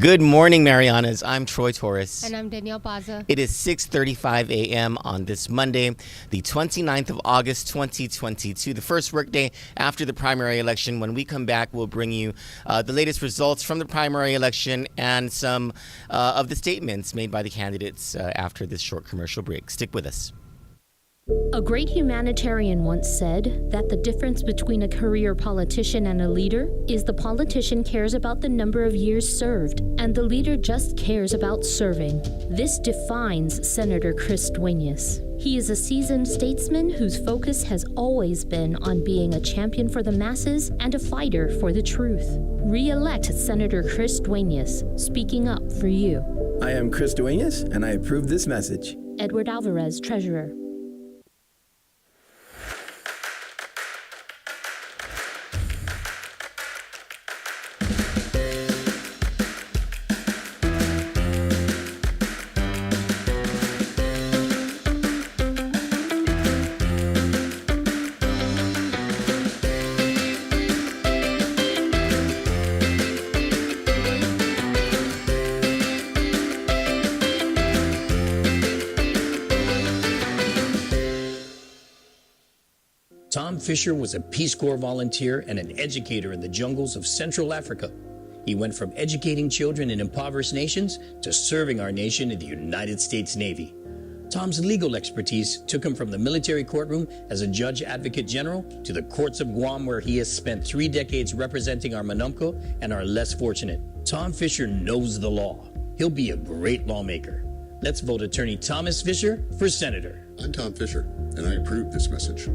Good morning, Marianas. I'm Troy Torres. And I'm Danielle Baza. It is 6:35 a.m. on this Monday, the 29th of August, 2022, the first workday after the primary election. When we come back, we'll bring you the latest results from the primary election and some of the statements made by the candidates after this short commercial break. Stick with us. A great humanitarian once said that the difference between a career politician and a leader is the politician cares about the number of years served, and the leader just cares about serving. This defines Senator Chris Duenas. He is a seasoned statesman whose focus has always been on being a champion for the masses and a fighter for the truth. Re-elect Senator Chris Duenas, speaking up for you. I am Chris Duenas, and I approve this message. Edward Alvarez, Treasurer. Tom Fisher was a Peace Corps volunteer and an educator in the jungles of Central Africa. He went from educating children in impoverished nations to serving our nation in the United States Navy. Tom's legal expertise took him from the military courtroom as a judge advocate general to the courts of Guam, where he has spent 3 decades representing our Manumco and our less fortunate. Tom Fisher knows the law. He'll be a great lawmaker. Let's vote Attorney Thomas Fisher for Senator. I'm Tom Fisher, and I approve this message.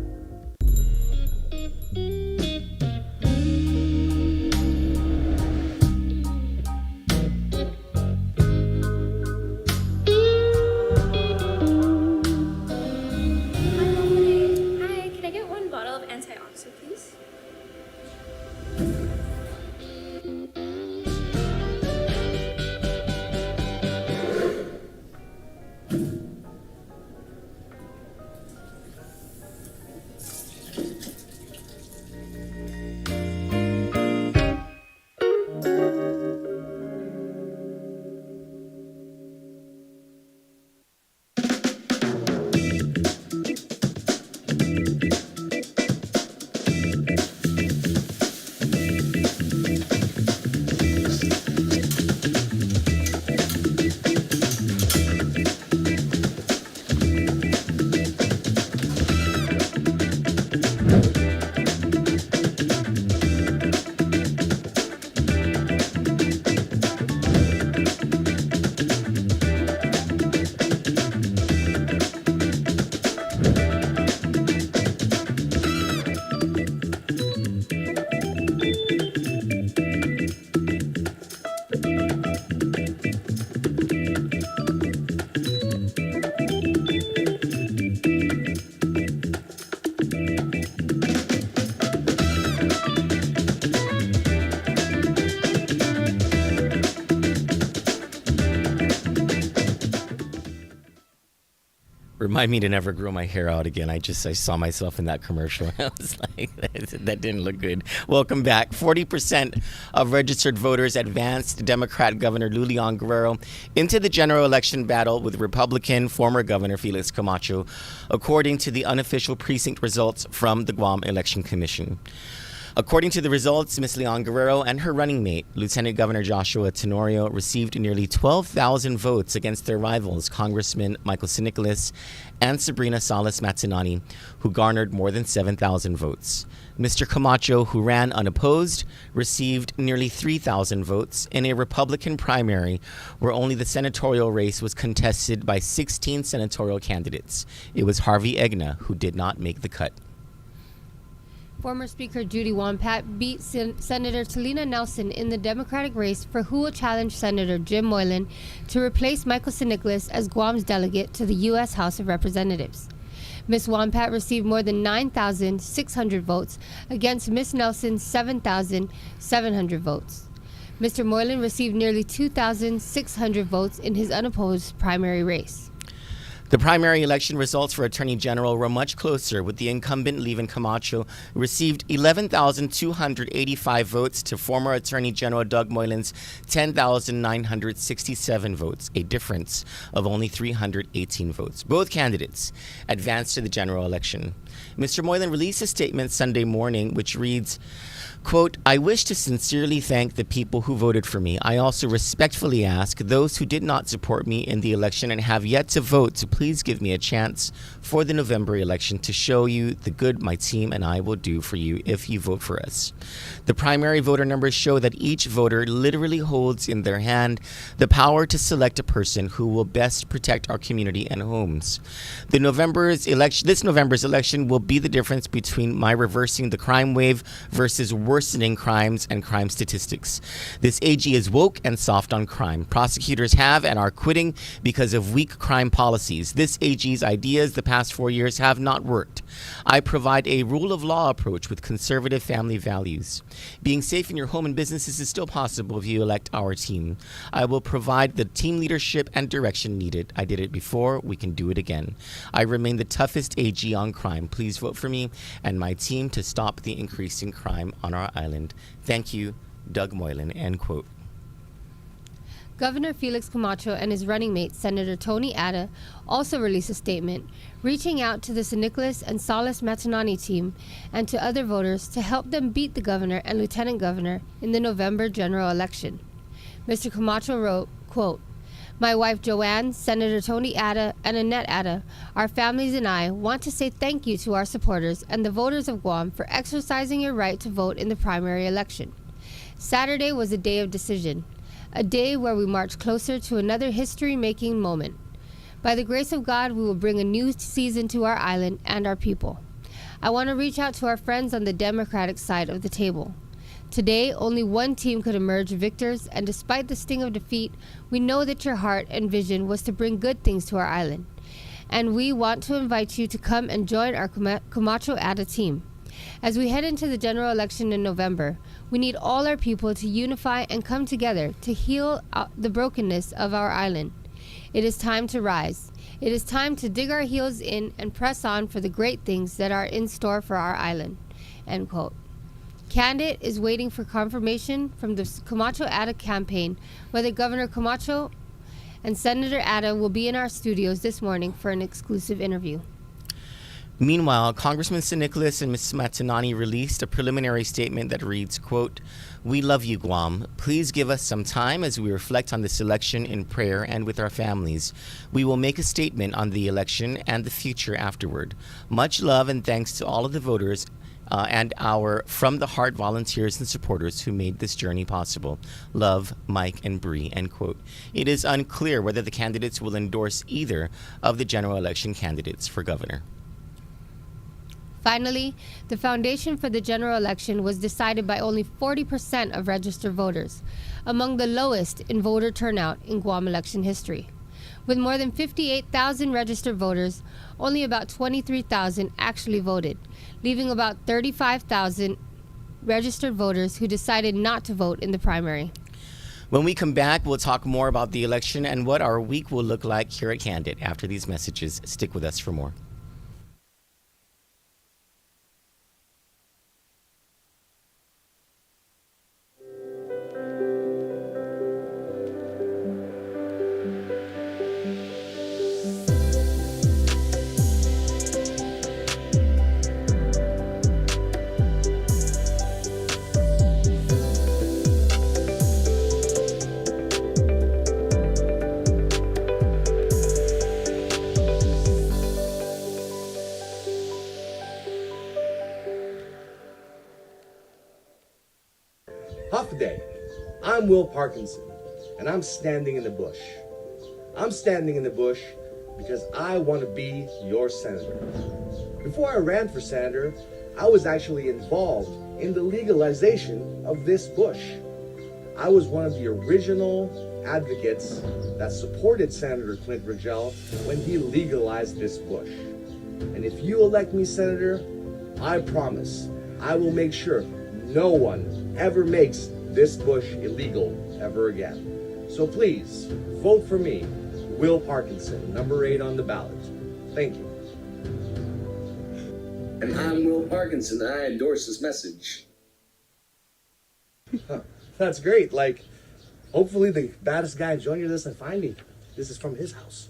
Remind me to never grow my hair out again. I saw myself in that commercial. I was like, that didn't look good. Welcome back. 40% of registered voters advanced Democrat Governor Leevin Guerrero into the general election battle with Republican former Governor Felix Camacho, according to the unofficial precinct results from the Guam Election Commission. According to the results, Ms. Leevin Guerrero and her running mate, Lieutenant Governor Joshua Tenorio, received nearly 12,000 votes against their rivals, Congressman Michael Sinicolas and Sabrina Salas Matsinani, who garnered more than 7,000 votes. Mr. Camacho, who ran unopposed, received nearly 3,000 votes in a Republican primary where only the senatorial race was contested by 16 senatorial candidates. It was Harvey Egna who did not make the cut. Former Speaker Judi beat Senator Talina Nelson in the Democratic race for who will challenge Senator Jim Moylan to replace Michael Sinicolas as Guam's delegate to the U.S. House of Representatives. Ms. Wampat received more than 9,600 votes against Ms. Nelson's 7,700 votes. Mr. Moylan received nearly 2,600 votes in his unopposed primary race. The primary election results for Attorney General were much closer, with the incumbent Leevin Camacho received 11,285 votes to former Attorney General Doug Moylan's 10,967 votes, a difference of only 318 votes. Both candidates advanced to the general election. Mr. Moylan released a statement Sunday morning which reads, quote, "I wish to sincerely thank the people who voted for me. I also respectfully ask those who did not support me in the election and have yet to vote to please give me a chance for the November election to show you the good my team and I will do for you if you vote for us." The primary voter numbers show that each voter literally holds in their hand the power to select a person who will best protect our community and homes. This November's election will be the difference between my reversing the crime wave versus worsening crimes and crime statistics. This AG is woke and soft on crime. Prosecutors have and are quitting because of weak crime policies. This AG's ideas the past 4 years have not worked. I provide a rule of law approach with conservative family values. Being safe in your home and businesses is still possible if you elect our team. I will provide the team leadership and direction needed. I did it before. We can do it again. I remain the toughest AG on crime. Please vote for me and my team to stop the increasing crime on our island. Thank you, Doug Moylan, end quote. Governor Felix Camacho and his running mate, Senator Tony Ada, also released a statement reaching out to the San Nicolas and Salas Matanani team and to other voters to help them beat the governor and lieutenant governor in the November general election. Mr. Camacho wrote, quote, "My wife Joanne, Senator Tony Ada, and Annette Ada, our families and I want to say thank you to our supporters and the voters of Guam for exercising your right to vote in the primary election. Saturday was a day of decision, a day where we march closer to another history-making moment. By the grace of God, we will bring a new season to our island and our people. I want to reach out to our friends on the Democratic side of the table. Today, only one team could emerge victors, and despite the sting of defeat, we know that your heart and vision was to bring good things to our island. And we want to invite you to come and join our Camacho Ada team. As we head into the general election in November, we need all our people to unify and come together to heal the brokenness of our island. It is time to rise. It is time to dig our heels in and press on for the great things that are in store for our island." End quote. Kandit is waiting for confirmation from the Camacho Ada campaign whether Governor Camacho and Senator Ada will be in our studios this morning for an exclusive interview. Meanwhile, Congressman San Nicolas and Ms. Matanani released a preliminary statement that reads, quote, "We love you, Guam. Please give us some time as we reflect on this election in prayer and with our families. We will make a statement on the election and the future afterward. Much love and thanks to all of the voters and our From the Heart volunteers and supporters who made this journey possible. Love, Mike and Bree," end quote. It is unclear whether the candidates will endorse either of the general election candidates for governor. Finally, the foundation for the general election was decided by only 40% of registered voters, among the lowest in voter turnout in Guam election history. With more than 58,000 registered voters, only about 23,000 actually voted, leaving about 35,000 registered voters who decided not to vote in the primary. When we come back, we'll talk more about the election and what our week will look like here at Kandit. After these messages, stick with us for more. Huff Day. I'm Will Parkinson, and I'm standing in the bush. I'm standing in the bush because I want to be your senator. Before I ran for senator, I was actually involved in the legalization of this bush. I was one of the original advocates that supported Senator Clint Rogel when he legalized this bush. And if you elect me senator, I promise I will make sure no one ever makes this bush illegal ever again. So please, vote for me, Will Parkinson, number 8 on the ballot. Thank you. And I'm Will Parkinson, and I endorse this message. That's great. Like, hopefully the baddest guy in Junior doesn't find me. This is from his house.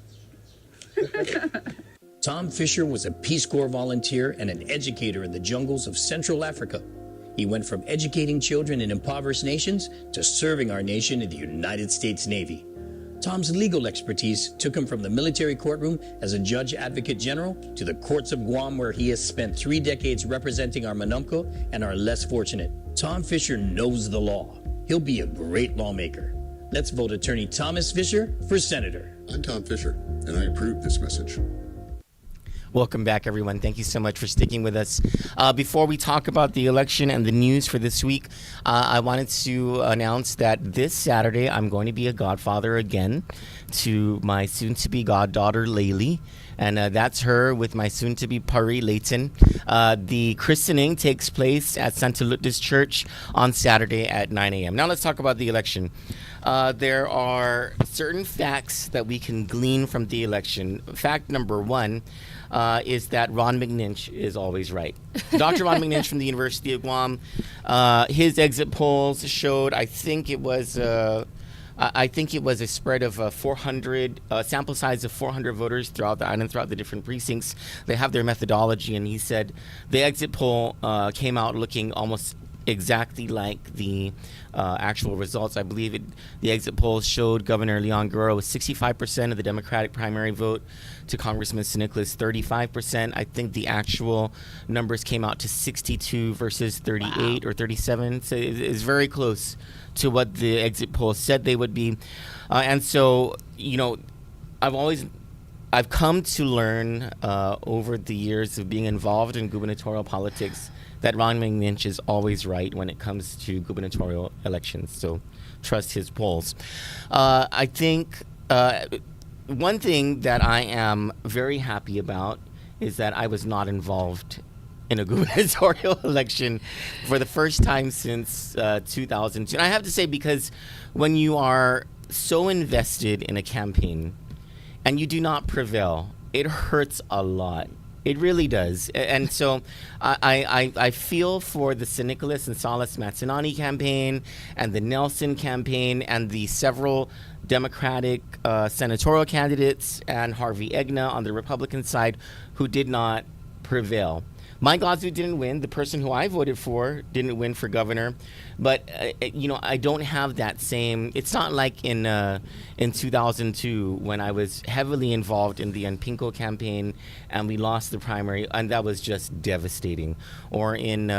Tom Fisher was a Peace Corps volunteer and an educator in the jungles of Central Africa. He went from educating children in impoverished nations to serving our nation in the United States Navy. Tom's legal expertise took him from the military courtroom as a judge advocate general to the courts of Guam, where he has spent 3 decades representing our Manumco and our less fortunate. Tom Fisher knows the law. He'll be a great lawmaker. Let's vote Attorney Thomas Fisher for Senator. I'm Tom Fisher, and I approve this message. Welcome back, everyone. Thank you so much for sticking with us. Before we talk about the election and the news for this week, I wanted to announce that this Saturday I'm going to be a godfather again to my soon-to-be goddaughter, Laylee. And that's her with my soon-to-be Pari, Layton. The christening takes place at Santa Lutda's Church on Saturday at 9 a.m. Now let's talk about the election. There are certain facts that we can glean from the election. Fact number one is that Ron McNinch is always right. Dr. Ron McNinch from the University of Guam, his exit polls showed, I think it was a spread of 400, sample size of 400 voters throughout the island, throughout the different precincts. They have their methodology, and he said the exit poll came out looking almost exactly like the actual results. I believe the exit polls showed Governor Leon Guerrero with 65% of the Democratic primary vote to Congressman Nicholas 35%. I think the actual numbers came out to 62 versus 38 or 37. So it's very close to what the exit polls said they would be. And so, you know, I've come to learn over the years of being involved in gubernatorial politics that Ron McNinch is always right when it comes to gubernatorial elections. So trust his polls. I think one thing that I am very happy about is that I was not involved in a gubernatorial election for the first time since 2002. And I have to say, because when you are so invested in a campaign and you do not prevail, it hurts a lot. It really does. And so I feel for the San Nicolas and Salas Matsinani campaign and the Nelson campaign and the several Democratic senatorial candidates and Harvey Egna on the Republican side who did not prevail. Mike Ozu didn't win. The person who I voted for didn't win for governor. But, you know, I don't have that same... It's not like in 2002 when I was heavily involved in the Unpinko campaign and we lost the primary, and that was just devastating. Or in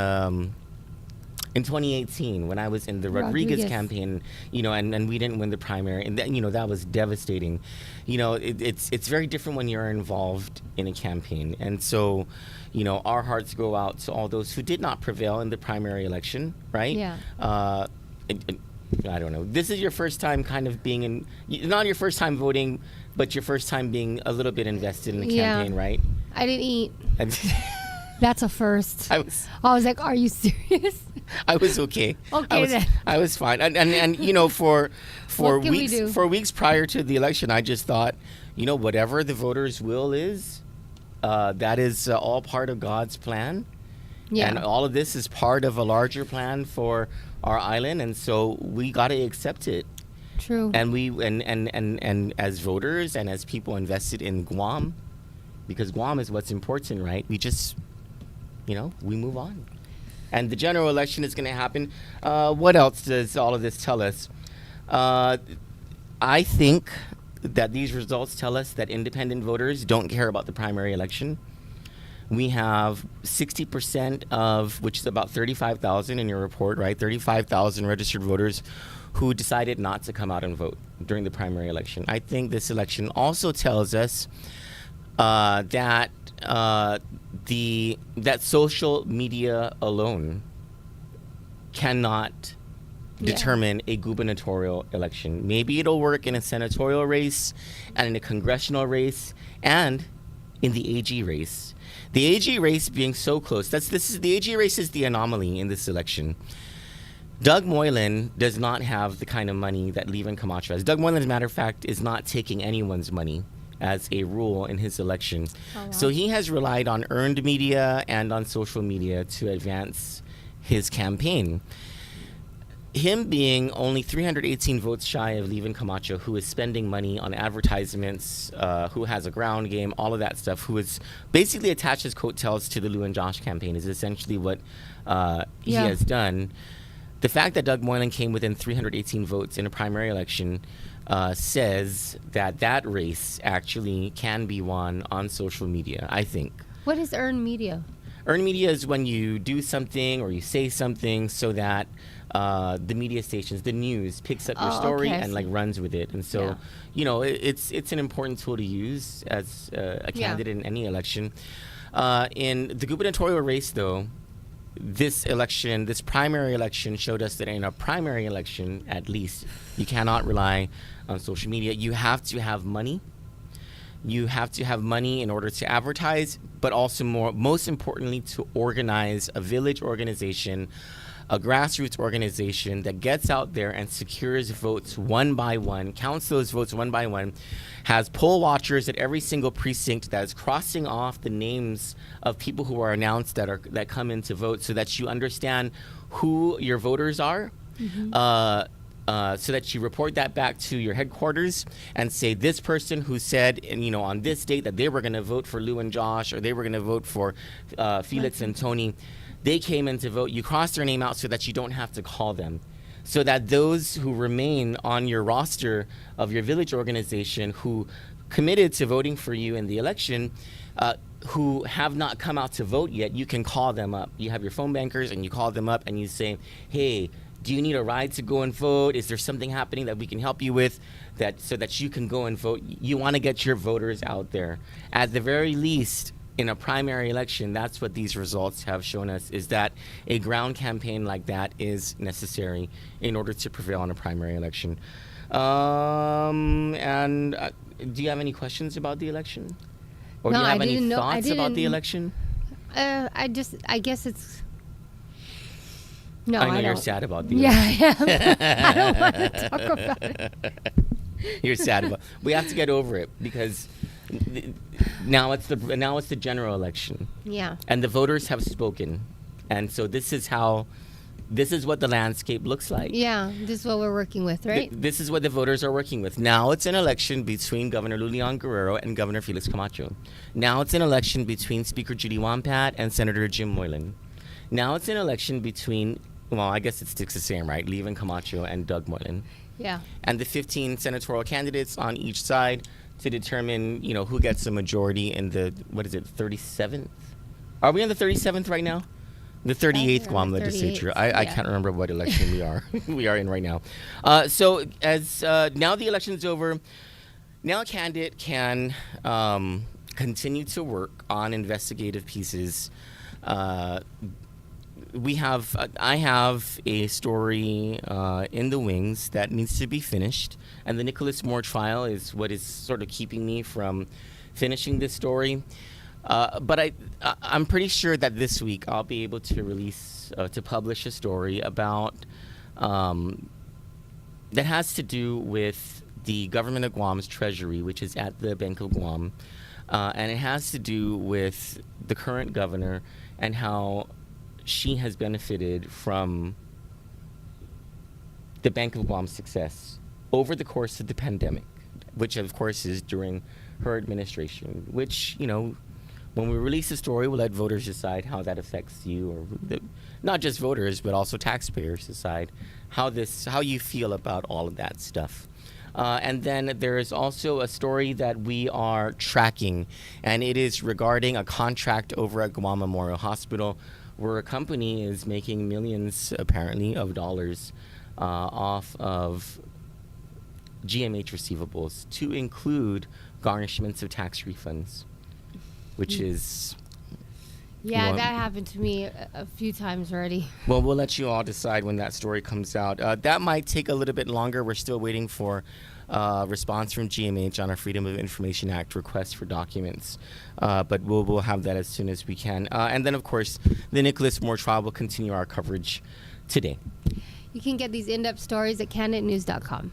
2018 when I was in the Rodriguez campaign, you know, and we didn't win the primary, and that, you know, that was devastating. You know, it's very different when you're involved in a campaign. And so, you know, our hearts go out to all those who did not prevail in the primary election, right? Yeah. I don't know. This is your first time kind of being in, not your first time voting, but your first time being a little bit invested in the campaign, right? I didn't eat. That's a first. I was like, are you serious? I was okay. Then. I was fine. And you know, for weeks prior to the election, I just thought, you know, whatever the voters' will is, that is all part of God's plan. Yeah. And all of this is part of a larger plan for our island, and so we got to accept it. True. And we and as voters and as people invested in Guam, because Guam is what's important, right? We just, you know, we move on. And the general election is going to happen. What else does all of this tell us? I think that these results tell us that independent voters don't care about the primary election. We have 60% of, which is about 35,000 in your report, right? 35,000 registered voters who decided not to come out and vote during the primary election. I think this election also tells us that social media alone cannot determine a gubernatorial election. Maybe it'll work in a senatorial race and in a congressional race and in the AG race. The AG race being so close, the AG race is the anomaly in this election. Doug Moylan does not have the kind of money that Leevin Camacho has. Doug Moylan, as a matter of fact, is not taking anyone's money as a rule in his election. Oh, wow. So he has relied on earned media and on social media to advance his campaign. Him being only 318 votes shy of Leevin Camacho, who is spending money on advertisements, who has a ground game, all of that stuff, who is basically attached his coattails to the Lou and Josh campaign, is essentially what he has done. The fact that Doug Moylan came within 318 votes in a primary election says that that race actually can be won on social media, I think. What is earned media? Earned media is when you do something or you say something so that the media stations, the news, picks up your story and like runs with it. And so, you know, it's an important tool to use as a candidate in any election. In the gubernatorial race, though, this primary election showed us that in a primary election, at least, you cannot rely on social media. You have to have money. You have to have money in order to advertise, but also most importantly, to organize a village organization, a grassroots organization that gets out there and secures votes one by one, counts those votes one by one, has poll watchers at every single precinct that is crossing off the names of people who are announced that come in to vote, so that you understand who your voters are. So that you report that back to your headquarters and say, this person who said, on this date that they were going to vote for Lou and Josh, or they were going to vote for Felix and Tony, they came in to vote. You cross their name out so that you don't have to call them. So that those who remain on your roster of your village organization who committed to voting for you in the election, who have not come out to vote yet, you can call them up. You have your phone bankers and you call them up and you say, hey, do you need a ride to go and vote? Is there something happening that we can help you with so that you can go and vote? You want to get your voters out there. At the very least, in a primary election, that's what these results have shown us, is that a ground campaign like that is necessary in order to prevail in a primary election. Do you have any questions about the election? Or do you have any thoughts about the election? I guess it's... No, I know you're sad about the election. Yeah, I am. I don't want to talk about it. You're sad about. We have to get over it because now it's the general election. Yeah. And the voters have spoken, and so this is what the landscape looks like. Yeah, this is what we're working with, right? This is what the voters are working with. Now it's an election between Governor Leon Guerrero and Governor Felix Camacho. Now it's an election between Speaker Judi Wampat and Senator Jim Moylan. Now it's an election between, well, I guess it sticks the same, right? Leevin Camacho and Doug Moylan. Yeah. And the 15 senatorial candidates on each side to determine, who gets a majority in the, 37th? Are we on the 37th right now? The 38th Guam legislature. I can't remember what election we are in right now. So as now the election's over, now Kandit can continue to work on investigative pieces. I have a story in the wings that needs to be finished, and the Nicholas Moore trial is what is sort of keeping me from finishing this story. But I'm pretty sure that this week I'll be able to publish a story about that has to do with the government of Guam's treasury, which is at the Bank of Guam, and it has to do with the current governor and how she has benefited from the Bank of Guam's success over the course of the pandemic, which of course is during her administration, which, when we release the story, we'll let voters decide how that affects you, or not just voters, but also taxpayers decide how you feel about all of that stuff. And then there is also a story that we are tracking, and it is regarding a contract over at Guam Memorial Hospital, where a company is making millions, apparently, of dollars off of GMH receivables, to include garnishments of tax refunds, which is... Yeah, that happened to me a few times already. Well, we'll let you all decide when that story comes out. That might take a little bit longer. We're still waiting for response from GMH on our Freedom of Information Act request for documents. But we'll have that as soon as we can. And then, of course, the Nicholas Moore trial will continue our coverage today. You can get these in-depth stories at candidnews.com.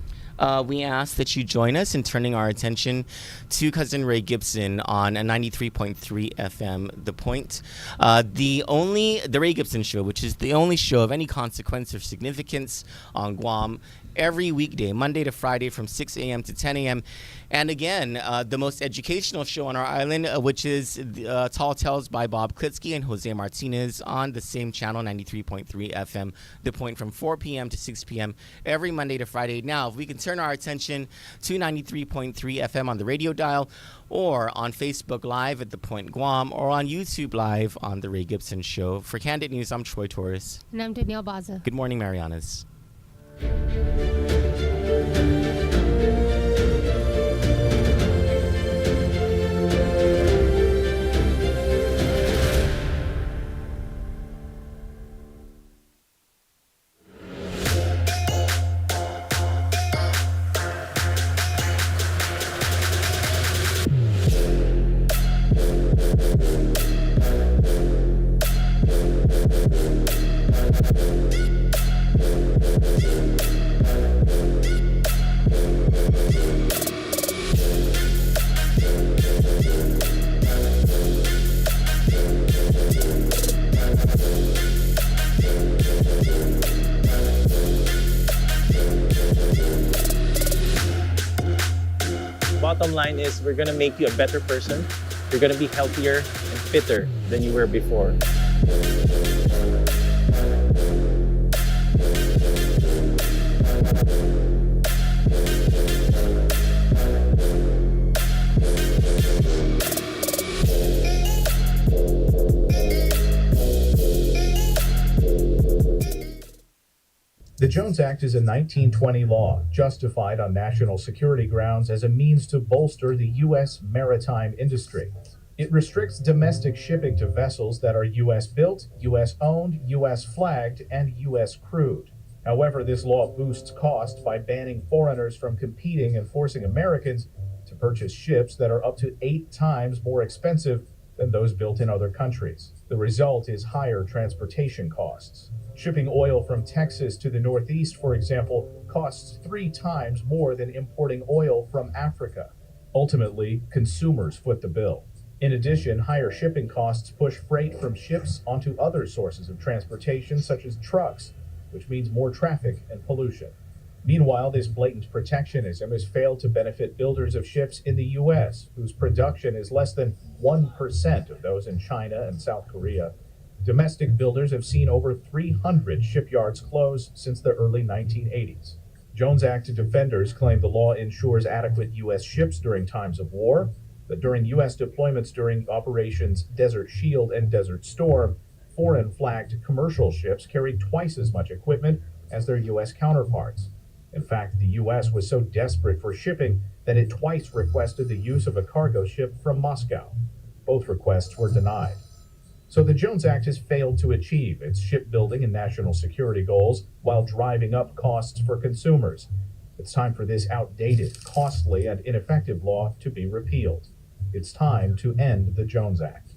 We ask that you join us in turning our attention to Cousin Ray Gibson on 93.3 FM, The Point. The Ray Gibson Show, which is the only show of any consequence or significance on Guam, every weekday, Monday to Friday from 6 a.m. to 10 a.m. And again, the most educational show on our island, which is Tall Tales by Bob Klitsky and Jose Martinez on the same channel, 93.3 FM, The Point, from 4 p.m. to 6 p.m. every Monday to Friday. Now, if we can turn our attention to 93.3 FM on the radio dial, or on Facebook Live at The Point Guam, or on YouTube Live on The Ray Gibson Show. For Kandit News, I'm Troy Torres. And I'm Danielle Baza. Good morning, Marianas. Bottom line is we're going to make you a better person. You're going to be healthier and fitter than you were before. The Jones Act is a 1920 law justified on national security grounds as a means to bolster the U.S. maritime industry. It restricts domestic shipping to vessels that are U.S. built, U.S. owned, U.S. flagged, and U.S. crewed. However, this law boosts cost by banning foreigners from competing and forcing Americans to purchase ships that are up to 8 times more expensive than those built in other countries. The result is higher transportation costs. Shipping oil from Texas to the Northeast, for example, costs 3 times more than importing oil from Africa. Ultimately, consumers foot the bill. In addition, higher shipping costs push freight from ships onto other sources of transportation, such as trucks, which means more traffic and pollution. Meanwhile, this blatant protectionism has failed to benefit builders of ships in the U.S., whose production is less than 1% of those in China and South Korea. Domestic builders have seen over 300 shipyards close since the early 1980s. Jones Act defenders claim the law ensures adequate U.S. ships during times of war, but during U.S. deployments during Operations Desert Shield and Desert Storm, foreign flagged commercial ships carried twice as much equipment as their U.S. counterparts. In fact, the U.S. was so desperate for shipping that it twice requested the use of a cargo ship from Moscow. Both requests were denied. So the Jones Act has failed to achieve its shipbuilding and national security goals while driving up costs for consumers. It's time for this outdated, costly, and ineffective law to be repealed. It's time to end the Jones Act.